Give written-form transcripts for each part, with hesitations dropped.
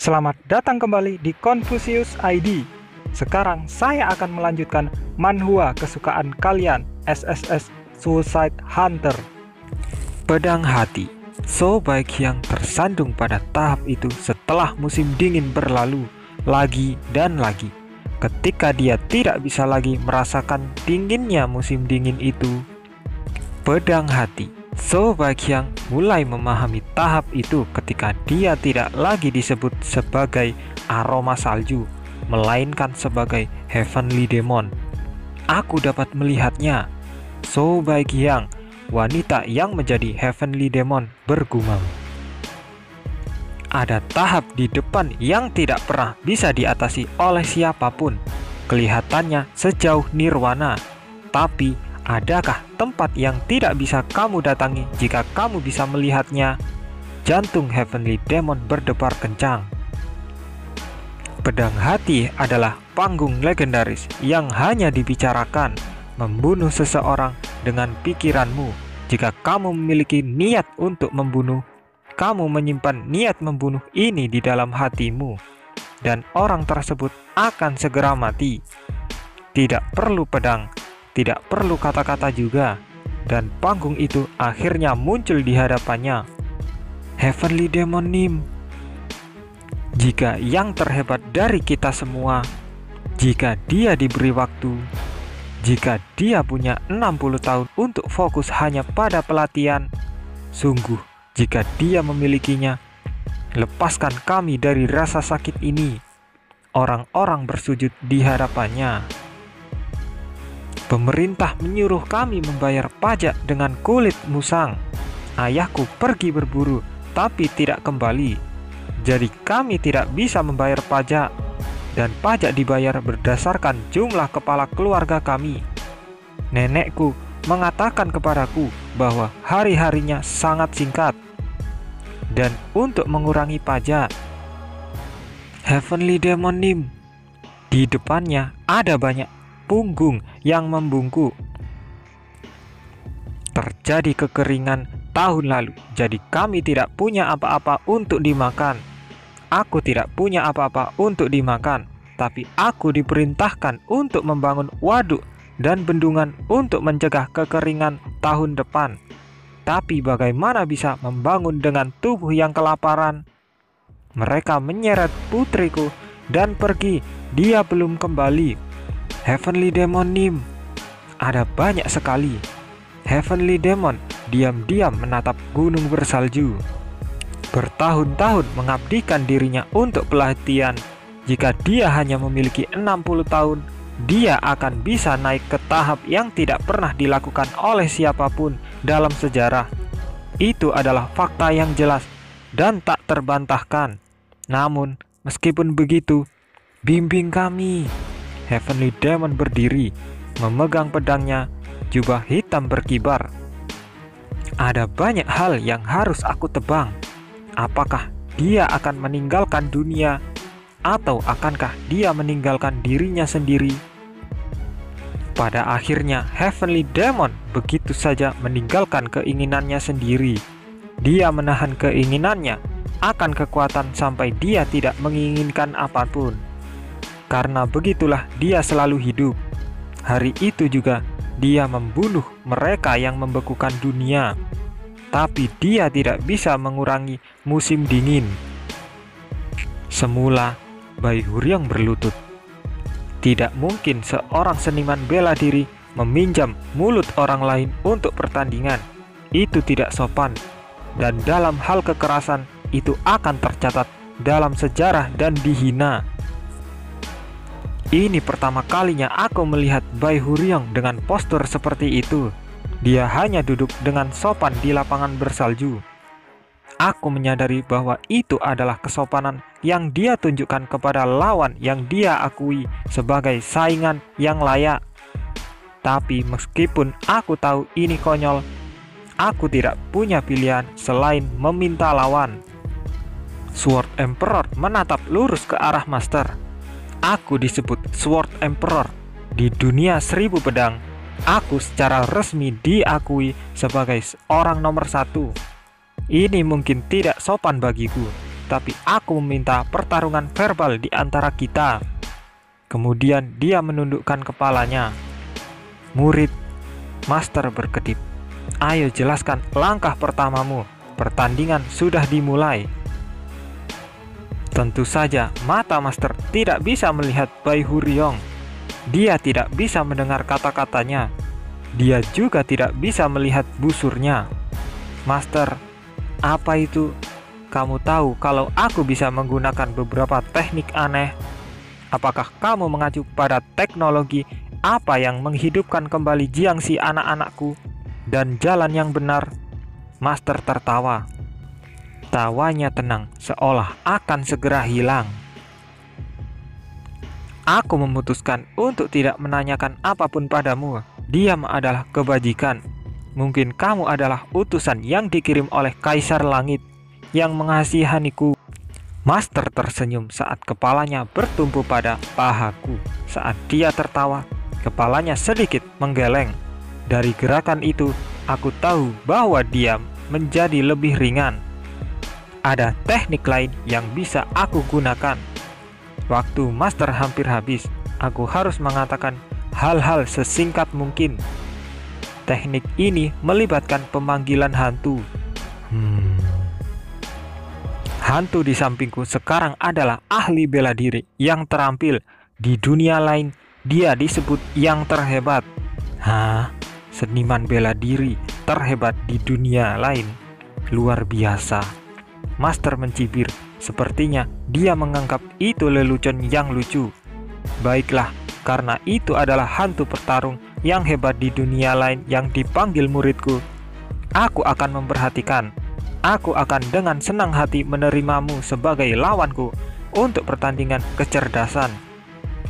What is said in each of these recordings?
Selamat datang kembali di Confucius ID. Sekarang saya akan melanjutkan manhwa kesukaan kalian, SSS Suicide Hunter. Pedang hati. So Baiqiang tersandung pada tahap itu setelah musim dingin berlalu lagi dan lagi. Ketika dia tidak bisa lagi merasakan dinginnya musim dingin itu, pedang hati. So Baiqiang mulai memahami tahap itu ketika dia tidak lagi disebut sebagai aroma salju, melainkan sebagai Heavenly Demon. Aku dapat melihatnya. So Baiqiang, wanita yang menjadi Heavenly Demon, bergumam. Ada tahap di depan yang tidak pernah bisa diatasi oleh siapapun. Kelihatannya sejauh nirwana, tapi adakah tempat yang tidak bisa kamu datangi jika kamu bisa melihatnya? Jantung Heavenly Demon berdebar kencang. Pedang hati adalah panggung legendaris yang hanya dibicarakan. Membunuh seseorang dengan pikiranmu. Jika kamu memiliki niat untuk membunuh, kamu menyimpan niat membunuh ini di dalam hatimu, dan orang tersebut akan segera mati. Tidak perlu pedang, tidak perlu kata-kata juga, dan panggung itu akhirnya muncul di hadapannya. Heavenly Demon Nim. Jika yang terhebat dari kita semua, jika dia diberi waktu, jika dia punya 60 tahun untuk fokus hanya pada pelatihan, sungguh jika dia memilikinya, lepaskan kami dari rasa sakit ini. Orang-orang bersujud di hadapannya. Pemerintah menyuruh kami membayar pajak dengan kulit musang. Ayahku pergi berburu tapi tidak kembali. Jadi kami tidak bisa membayar pajak, dan pajak dibayar berdasarkan jumlah kepala keluarga kami. Nenekku mengatakan kepadaku bahwa hari-harinya sangat singkat, dan untuk mengurangi pajak, Heavenly Demon Nim, di depannya ada banyak punggung yang membungkuk. Terjadi kekeringan tahun lalu, jadi kami tidak punya apa-apa untuk dimakan. Aku tidak punya apa-apa untuk dimakan, tapi aku diperintahkan untuk membangun waduk dan bendungan untuk mencegah kekeringan tahun depan. Tapi bagaimana bisa membangun dengan tubuh yang kelaparan? Mereka menyeret putriku dan pergi, dia belum kembali. Heavenly Demon Nim, ada banyak sekali. Heavenly Demon diam-diam menatap gunung bersalju. Bertahun-tahun mengabdikan dirinya untuk pelatihan. Jika dia hanya memiliki 60 tahun, dia akan bisa naik ke tahap yang tidak pernah dilakukan oleh siapapun dalam sejarah. Itu adalah fakta yang jelas dan tak terbantahkan. Namun, meskipun begitu, bimbing kami. Heavenly Demon berdiri, memegang pedangnya, jubah hitam berkibar. Ada banyak hal yang harus aku tebang. Apakah dia akan meninggalkan dunia, atau akankah dia meninggalkan dirinya sendiri? Pada akhirnya, Heavenly Demon begitu saja meninggalkan keinginannya sendiri. Dia menahan keinginannya akan kekuatan sampai dia tidak menginginkan apapun. Karena begitulah dia selalu hidup. Hari itu juga dia membunuh mereka yang membekukan dunia. Tapi dia tidak bisa mengurangi musim dingin. Semula, Baihuryang berlutut. Tidak mungkin seorang seniman bela diri meminjam mulut orang lain untuk pertandingan. Itu tidak sopan. Dan dalam hal kekerasan, itu akan tercatat dalam sejarah dan dihina. Ini pertama kalinya aku melihat Baihuryang dengan postur seperti itu. Dia hanya duduk dengan sopan di lapangan bersalju. Aku menyadari bahwa itu adalah kesopanan yang dia tunjukkan kepada lawan yang dia akui sebagai saingan yang layak. Tapi meskipun aku tahu ini konyol, aku tidak punya pilihan selain meminta lawan. Sword Emperor menatap lurus ke arah Master. Aku disebut Sword Emperor. Di dunia 1000 pedang, aku secara resmi diakui sebagai orang nomor 1. Ini mungkin tidak sopan bagiku, tapi aku meminta pertarungan verbal di antara kita." Kemudian dia menundukkan kepalanya. "Murid," Master berkedip, "ayo jelaskan langkah pertamamu. Pertandingan sudah dimulai." Tentu saja mata Master tidak bisa melihat Bai Huryong. Dia tidak bisa mendengar kata-katanya. Dia juga tidak bisa melihat busurnya. "Master, apa itu? Kamu tahu kalau aku bisa menggunakan beberapa teknik aneh. Apakah kamu mengacu pada teknologi apa yang menghidupkan kembali Jiangxi anak-anakku dan jalan yang benar?" Master tertawa. Tawanya tenang, seolah akan segera hilang. "Aku memutuskan untuk tidak menanyakan apapun padamu. Diam adalah kebajikan. Mungkin kamu adalah utusan yang dikirim oleh Kaisar Langit yang mengasihaniku." Master tersenyum saat kepalanya bertumpu pada pahaku. Saat dia tertawa, kepalanya sedikit menggeleng. Dari gerakan itu, aku tahu bahwa dia menjadi lebih ringan. Ada teknik lain yang bisa aku gunakan. Waktu Master hampir habis, aku harus mengatakan hal-hal sesingkat mungkin. Teknik ini melibatkan pemanggilan hantu. Hantu di sampingku sekarang adalah ahli bela diri yang terampil. Di dunia lain, dia disebut yang terhebat. Hah? Seniman bela diri terhebat di dunia lain? Luar biasa. Master mencibir. Sepertinya dia menganggap itu lelucon yang lucu. Baiklah, karena itu adalah hantu pertarung yang hebat di dunia lain yang dipanggil muridku. Aku akan memperhatikan. Aku akan dengan senang hati menerimamu sebagai lawanku untuk pertandingan kecerdasan.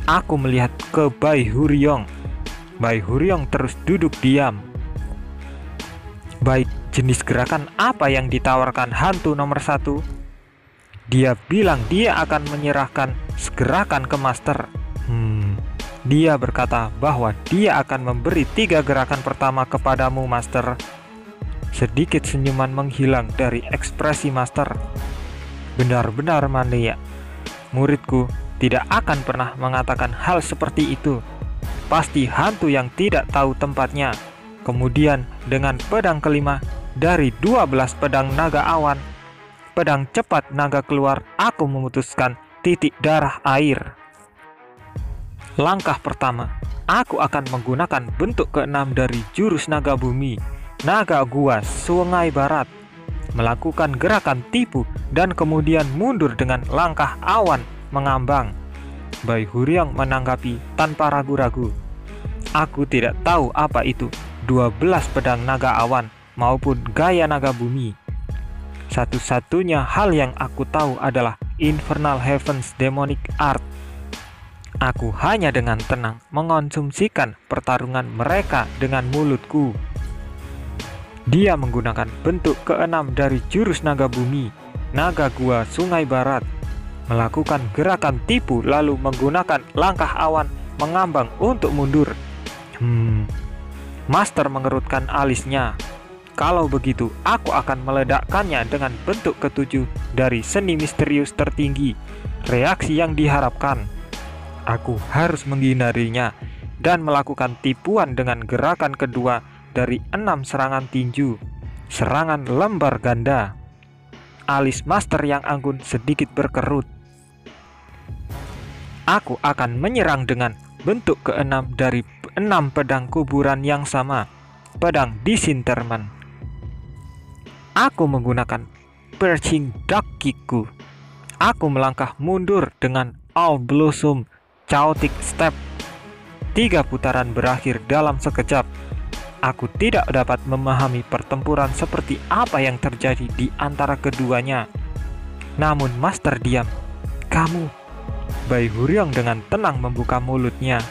Aku melihat ke Bai Huryong. Bai Huryong terus duduk diam. Baik, jenis gerakan apa yang ditawarkan hantu nomor 1? Dia bilang dia akan menyerahkan gerakan ke Master. Dia berkata bahwa dia akan memberi 3 gerakan pertama kepadamu, Master. Sedikit senyuman menghilang dari ekspresi Master. Benar-benar mania. Muridku tidak akan pernah mengatakan hal seperti itu. Pasti hantu yang tidak tahu tempatnya. Kemudian dengan pedang kelima dari 12 pedang naga awan, pedang cepat naga keluar, aku memutuskan titik darah air. Langkah pertama, aku akan menggunakan bentuk ke-6 dari jurus naga bumi, naga gua Sungai Barat, melakukan gerakan tipu dan kemudian mundur dengan langkah awan mengambang. Bai Huryong menanggapi tanpa ragu-ragu. Aku tidak tahu apa itu 12 pedang naga awan maupun gaya naga bumi. Satu-satunya hal yang aku tahu adalah Infernal Heavens Demonic Art. Aku hanya dengan tenang mengonsumsikan pertarungan mereka dengan mulutku. Dia menggunakan bentuk ke-6 dari jurus naga bumi, naga gua Sungai Barat, melakukan gerakan tipu lalu menggunakan langkah awan mengambang untuk mundur. Master mengerutkan alisnya. Kalau begitu, aku akan meledakkannya dengan bentuk ke-7 dari seni misterius tertinggi. Reaksi yang diharapkan. Aku harus menghindarinya dan melakukan tipuan dengan gerakan kedua dari 6 serangan tinju. Serangan lembar ganda. Alis Master yang anggun sedikit berkerut. Aku akan menyerang dengan bentuk ke-6 dari 6 pedang kuburan yang sama, pedang disinterment. Aku menggunakan Perching Duck Kickku. Aku melangkah mundur dengan All Blossom Chaotic Step. 3 putaran berakhir dalam sekejap. Aku tidak dapat memahami pertempuran seperti apa yang terjadi di antara keduanya. Namun Master diam. "Kamu..." Bai Huryong dengan tenang membuka mulutnya.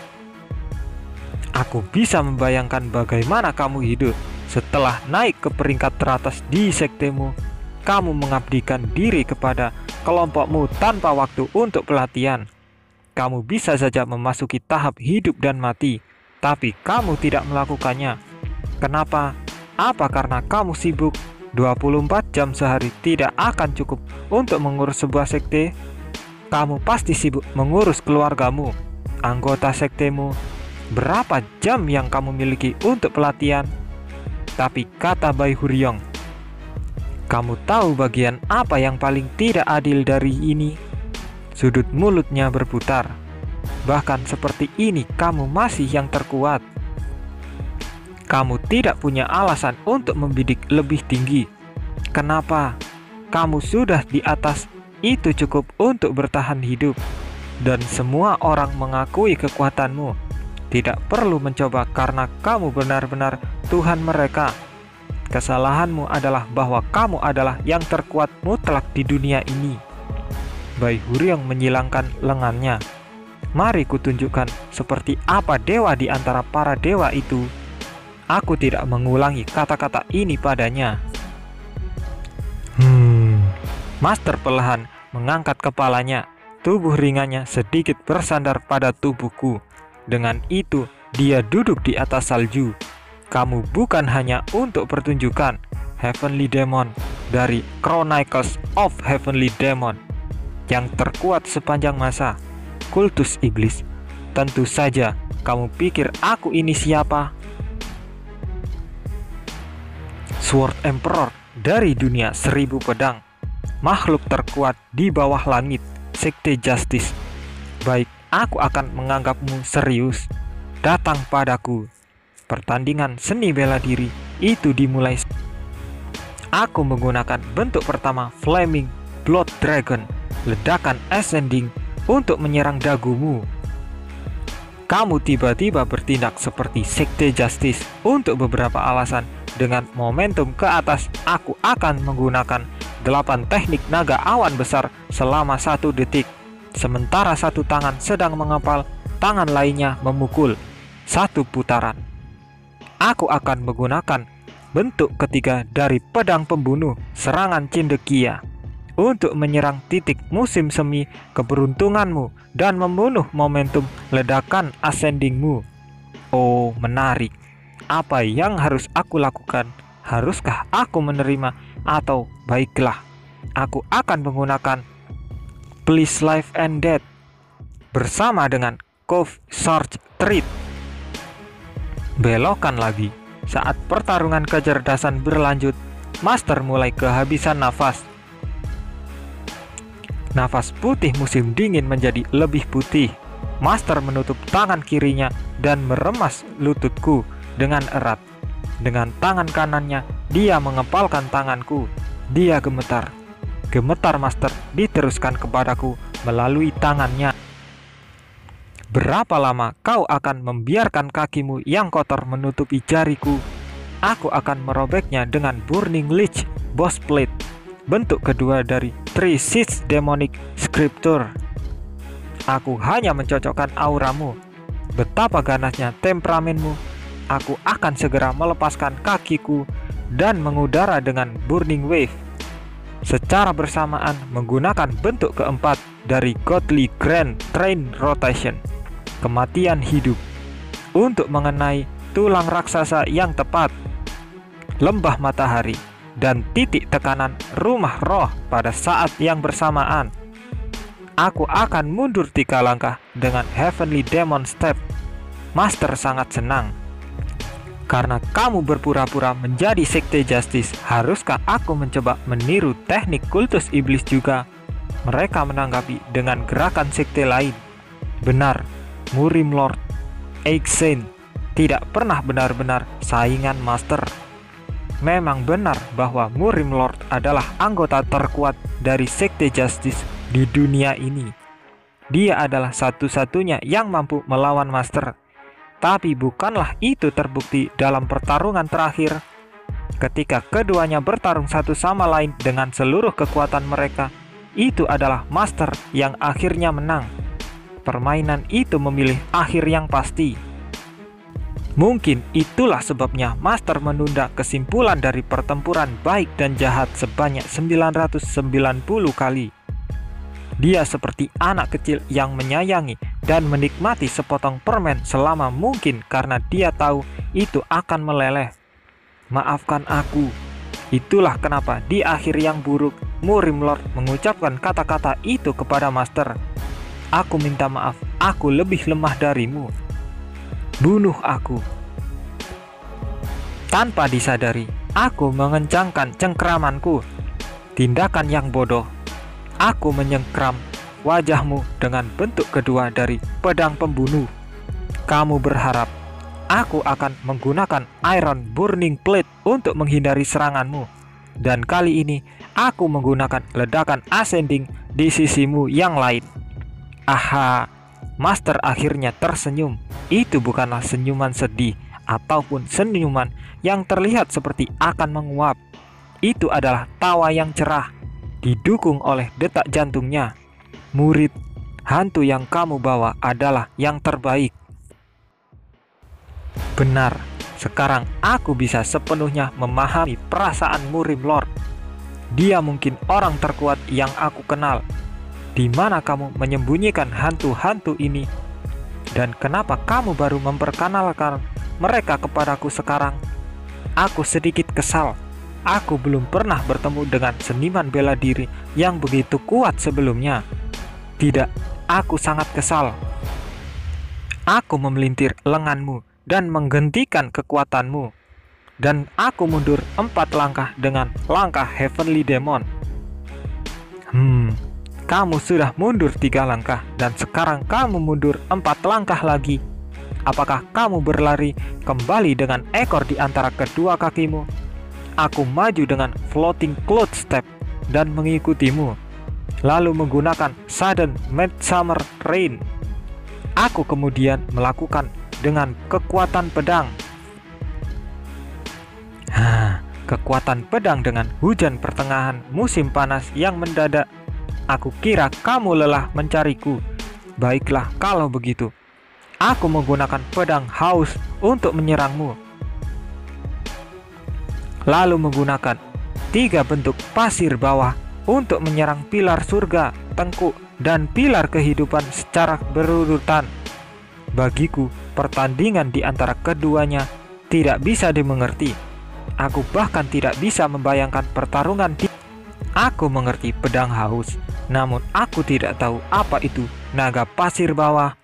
"Aku bisa membayangkan bagaimana kamu hidup setelah naik ke peringkat teratas di sektemu. Kamu mengabdikan diri kepada kelompokmu tanpa waktu untuk pelatihan. Kamu bisa saja memasuki tahap hidup dan mati, tapi kamu tidak melakukannya. Kenapa? Apa karena kamu sibuk 24 jam sehari tidak akan cukup untuk mengurus sebuah sekte. Kamu pasti sibuk mengurus keluargamu, anggota sektemu. Berapa jam yang kamu miliki untuk pelatihan? Tapi kata Bai Huryong, kamu tahu bagian apa yang paling tidak adil dari ini? Sudut mulutnya berputar. Bahkan seperti ini kamu masih yang terkuat. Kamu tidak punya alasan untuk membidik lebih tinggi. Kenapa? Kamu sudah di atas itu cukup untuk bertahan hidup. Dan semua orang mengakui kekuatanmu. Tidak perlu mencoba karena kamu benar-benar Tuhan mereka. Kesalahanmu adalah bahwa kamu adalah yang terkuat mutlak di dunia ini. Bai Huryong menyilangkan lengannya. Mari kutunjukkan seperti apa dewa di antara para dewa itu. Aku tidak mengulangi kata-kata ini padanya. Master perlahan mengangkat kepalanya. Tubuh ringannya sedikit bersandar pada tubuhku. Dengan itu, dia duduk di atas salju. Kamu bukan hanya untuk pertunjukan Heavenly Demon dari Chronicles of Heavenly Demon yang terkuat sepanjang masa. Kultus iblis. Tentu saja, kamu pikir aku ini siapa? Sword Emperor dari dunia 1000 pedang. Makhluk terkuat di bawah langit, Sekte Justice. Baik, aku akan menganggapmu serius. Datang padaku. Pertandingan seni bela diri itu dimulai. Aku menggunakan bentuk pertama Flaming Blood Dragon, ledakan ascending untuk menyerang dagumu. Kamu tiba-tiba bertindak seperti Sekte Justice untuk beberapa alasan. Dengan momentum ke atas, aku akan menggunakan 8 teknik naga awan besar selama 1 detik. Sementara satu tangan sedang mengepal, tangan lainnya memukul 1 putaran. Aku akan menggunakan bentuk ketiga dari pedang pembunuh serangan cendekia untuk menyerang titik musim semi keberuntunganmu dan membunuh momentum ledakan ascendingmu. Oh, menarik. Apa yang harus aku lakukan? Haruskah aku menerima atau baiklah, aku akan menggunakan Please Life and Death bersama dengan Cove Charge Treat. Belokan lagi. Saat pertarungan kecerdasan berlanjut, Master mulai kehabisan nafas. Nafas putih musim dingin menjadi lebih putih. Master menutup tangan kirinya dan meremas lututku dengan erat. Dengan tangan kanannya, dia mengepalkan tanganku. Dia gemetar. Gemetar Master diteruskan kepadaku melalui tangannya. Berapa lama kau akan membiarkan kakimu yang kotor menutupi jariku? Aku akan merobeknya dengan Burning Lich Boss Plate, bentuk kedua dari Three Seeds Demonic Scripture. Aku hanya mencocokkan auramu. Betapa ganasnya temperamenmu. Aku akan segera melepaskan kakiku dan mengudara dengan Burning Wave. Secara bersamaan menggunakan bentuk keempat dari Godly Grand Train Rotation, kematian hidup, untuk mengenai tulang raksasa yang tepat, lembah matahari, dan titik tekanan rumah roh pada saat yang bersamaan. Aku akan mundur 3 langkah dengan Heavenly Demon Step. Master sangat senang. Karena kamu berpura-pura menjadi Sekte Justice, haruskah aku mencoba meniru teknik kultus iblis juga? Mereka menanggapi dengan gerakan sekte lain. Benar, Murim Lord Aixen tidak pernah benar-benar saingan Master. Memang benar bahwa Murim Lord adalah anggota terkuat dari Sekte Justice di dunia ini. Dia adalah satu-satunya yang mampu melawan Master. Tapi bukanlah itu terbukti dalam pertarungan terakhir. Ketika keduanya bertarung satu sama lain dengan seluruh kekuatan mereka, itu adalah Master yang akhirnya menang. Permainan itu memilih akhir yang pasti. Mungkin itulah sebabnya Master menunda kesimpulan dari pertempuran baik dan jahat sebanyak 990 kali. Dia seperti anak kecil yang menyayangi dan menikmati sepotong permen selama mungkin karena dia tahu itu akan meleleh. Maafkan aku. Itulah kenapa di akhir yang buruk, Murim Lord mengucapkan kata-kata itu kepada Master. Aku minta maaf, aku lebih lemah darimu. Bunuh aku. Tanpa disadari, aku mengencangkan cengkeramanku. Tindakan yang bodoh. Aku menyengkram wajahmu dengan bentuk kedua dari pedang pembunuh. Kamu berharap aku akan menggunakan Iron Burning Plate untuk menghindari seranganmu. Dan kali ini aku menggunakan ledakan ascending di sisimu yang lain. Aha, Master akhirnya tersenyum. Itu bukanlah senyuman sedih ataupun senyuman yang terlihat seperti akan menguap. Itu adalah tawa yang cerah, didukung oleh detak jantungnya. Murid, hantu yang kamu bawa adalah yang terbaik. Benar, sekarang aku bisa sepenuhnya memahami perasaan Murim Lord. Dia mungkin orang terkuat yang aku kenal. Di mana kamu menyembunyikan hantu-hantu ini? Dan kenapa kamu baru memperkenalkan mereka kepadaku sekarang? Aku sedikit kesal. Aku belum pernah bertemu dengan seniman bela diri yang begitu kuat sebelumnya. Tidak, aku sangat kesal. Aku memelintir lenganmu dan menghentikan kekuatanmu. Dan aku mundur 4 langkah dengan langkah Heavenly Demon. Kamu sudah mundur 3 langkah dan sekarang kamu mundur 4 langkah lagi. Apakah kamu berlari kembali dengan ekor di antara kedua kakimu? Aku maju dengan Floating Cloud Step dan mengikutimu. Lalu menggunakan Sudden Midsummer Rain. Aku kemudian melakukan dengan kekuatan pedang. Kekuatan pedang dengan hujan pertengahan musim panas yang mendadak. Aku kira kamu lelah mencariku. Baiklah kalau begitu. Aku menggunakan pedang haus untuk menyerangmu. Lalu menggunakan 3 bentuk pasir bawah untuk menyerang pilar surga, tengkuk, dan pilar kehidupan secara berurutan. Bagiku, pertandingan di antara keduanya tidak bisa dimengerti. Aku bahkan tidak bisa membayangkan pertarungan di... Aku mengerti pedang haus, namun aku tidak tahu apa itu naga pasir bawah.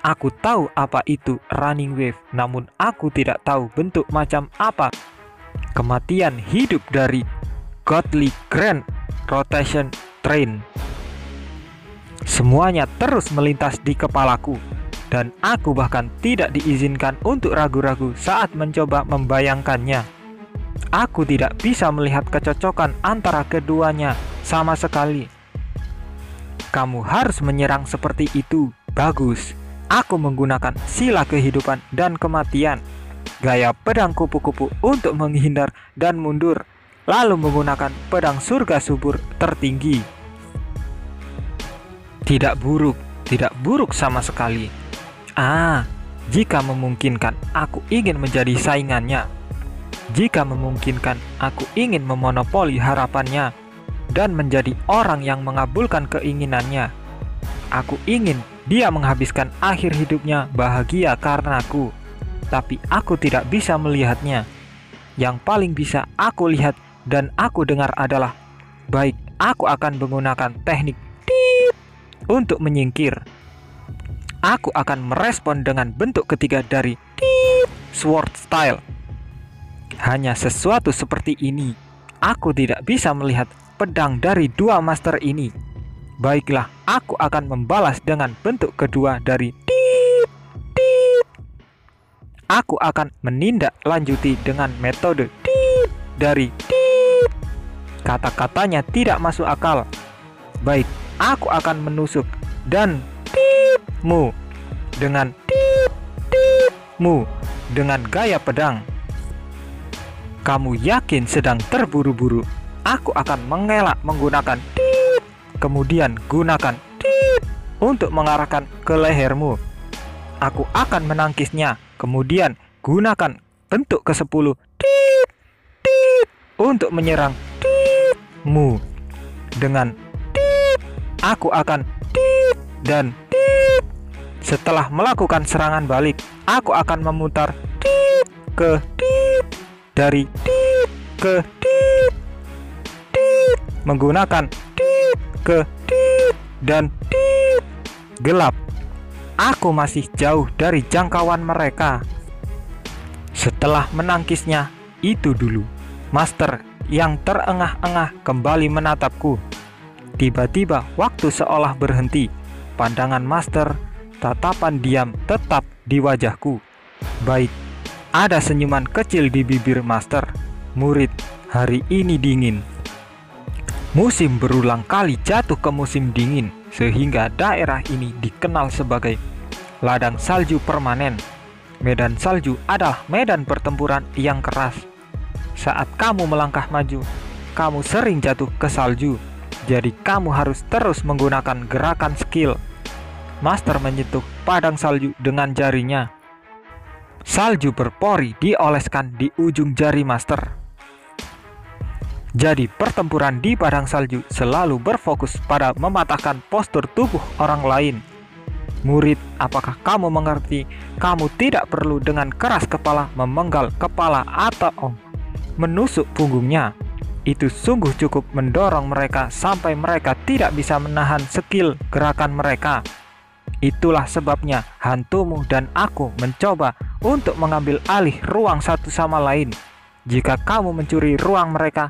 Aku tahu apa itu running wave, namun aku tidak tahu bentuk macam apa kematian hidup dari Godly Grand Rotation Train. Semuanya terus melintas di kepalaku, dan aku bahkan tidak diizinkan untuk ragu-ragu saat mencoba membayangkannya. Aku tidak bisa melihat kecocokan antara keduanya sama sekali. Kamu harus menyerang seperti itu. Bagus. Aku menggunakan sila kehidupan dan kematian. Gaya pedang kupu-kupu untuk menghindar dan mundur. Lalu menggunakan pedang surga subur tertinggi. Tidak buruk sama sekali. Jika memungkinkan, aku ingin menjadi saingannya. Jika memungkinkan, aku ingin memonopoli harapannya dan menjadi orang yang mengabulkan keinginannya. Aku ingin dia menghabiskan akhir hidupnya bahagia karenaku, tapi aku tidak bisa melihatnya. Yang paling bisa aku lihat dan aku dengar adalah, baik, aku akan menggunakan teknik untuk menyingkir. Aku akan merespon dengan bentuk ketiga dari sword style. Hanya sesuatu seperti ini. Aku tidak bisa melihat pedang dari 2 master ini. Baiklah, aku akan membalas dengan bentuk kedua dari Aku akan menindaklanjuti dengan metode dari Kata-katanya tidak masuk akal. Baik, aku akan menusuk dan mu dengan mu dengan gaya pedang. Kamu yakin sedang terburu-buru? Aku akan mengelak menggunakan kemudian gunakan untuk mengarahkan ke lehermu. Aku akan menangkisnya, kemudian gunakan bentuk ke-10 untuk menyerang mu dengan aku akan dan setelah melakukan serangan balik, aku akan memutar ke dari ke menggunakan tit ke tit dan tit. Gelap. Aku masih jauh dari jangkauan mereka. Setelah menangkisnya, itu dulu. Master yang terengah-engah kembali menatapku. Tiba-tiba waktu seolah berhenti. Pandangan Master, tatapan diam tetap di wajahku. Baik, ada senyuman kecil di bibir Master. Murid, hari ini dingin. Musim berulang kali jatuh ke musim dingin, sehingga daerah ini dikenal sebagai ladang salju permanen. Medan salju adalah medan pertempuran yang keras. Saat kamu melangkah maju, kamu sering jatuh ke salju. Jadi kamu harus terus menggunakan gerakan skill. Master menyentuh padang salju dengan jarinya. Salju berpori dioleskan di ujung jari Master. Jadi pertempuran di padang salju selalu berfokus pada mematahkan postur tubuh orang lain. Murid, apakah kamu mengerti? Kamu tidak perlu dengan keras kepala memenggal kepala atau menusuk punggungnya. Itu sungguh cukup mendorong mereka sampai mereka tidak bisa menahan skill gerakan mereka. Itulah sebabnya hantumu dan aku mencoba untuk mengambil alih ruang satu sama lain. Jika kamu mencuri ruang mereka,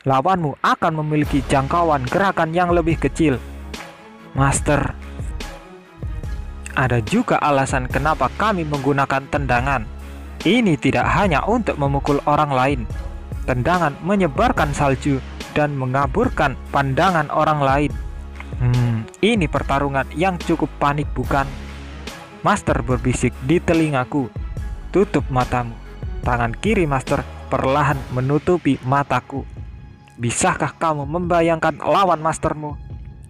lawanmu akan memiliki jangkauan gerakan yang lebih kecil. Master, ada juga alasan kenapa kami menggunakan tendangan. Ini tidak hanya untuk memukul orang lain. Tendangan menyebarkan salju dan mengaburkan pandangan orang lain. Ini pertarungan yang cukup panik, bukan? Master berbisik di telingaku. Tutup matamu. Tangan kiri Master perlahan menutupi mataku. Bisakah kamu membayangkan lawan Mastermu?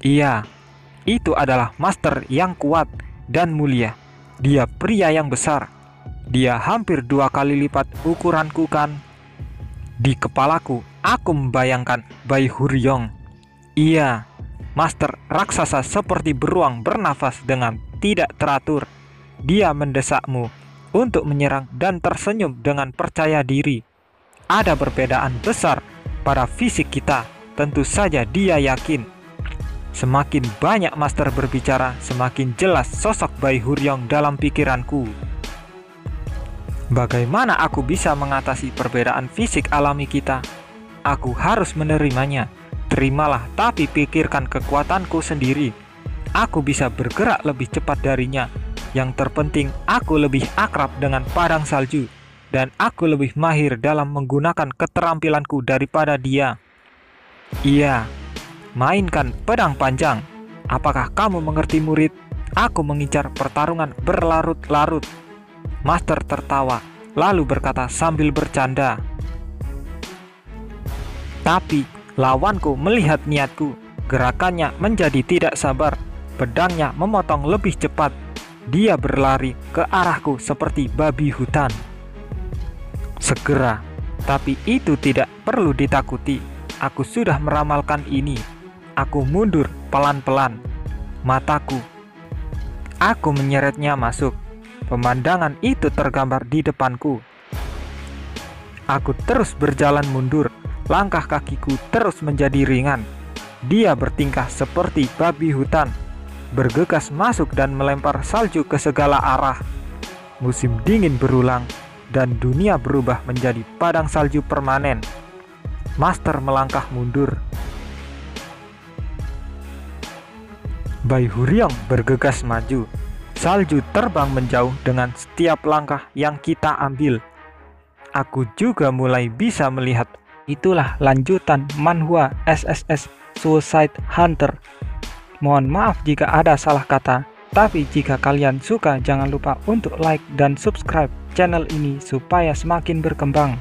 Iya, itu adalah Master yang kuat dan mulia. Dia pria yang besar. Dia hampir 2 kali lipat ukuranku, kan? Di kepalaku, aku membayangkan Bai Huryong. Iya, Master raksasa seperti beruang bernafas dengan tidak teratur. Dia mendesakmu untuk menyerang dan tersenyum dengan percaya diri. Ada perbedaan besar pada fisik kita, tentu saja dia yakin. Semakin banyak Master berbicara, semakin jelas sosok Bai Huryong dalam pikiranku. Bagaimana aku bisa mengatasi perbedaan fisik alami kita? Aku harus menerimanya. Terimalah, tapi pikirkan kekuatanku sendiri. Aku bisa bergerak lebih cepat darinya. Yang terpenting, aku lebih akrab dengan padang salju. Dan aku lebih mahir dalam menggunakan keterampilanku daripada dia. Iya, mainkan pedang panjang. Apakah kamu mengerti, murid? Aku mengincar pertarungan berlarut-larut. Master tertawa, lalu berkata sambil bercanda. Tapi lawanku melihat niatku. Gerakannya menjadi tidak sabar. Pedangnya memotong lebih cepat. Dia berlari ke arahku seperti babi hutan. Segera, tapi itu tidak perlu ditakuti. Aku sudah meramalkan ini. Aku mundur pelan-pelan. Mataku. Aku menyeretnya masuk. Pemandangan itu tergambar di depanku. Aku terus berjalan mundur. Langkah kakiku terus menjadi ringan. Dia bertingkah seperti babi hutan, bergegas masuk dan melempar salju ke segala arah. Musim dingin berulang dan dunia berubah menjadi padang salju permanen. Master melangkah mundur. Bai Huryong bergegas maju. Salju terbang menjauh dengan setiap langkah yang kita ambil. Aku juga mulai bisa melihat. Itulah lanjutan manhwa SSS Suicide Hunter. Mohon maaf jika ada salah kata. Tapi jika kalian suka, jangan lupa untuk like dan subscribe channel ini supaya semakin berkembang.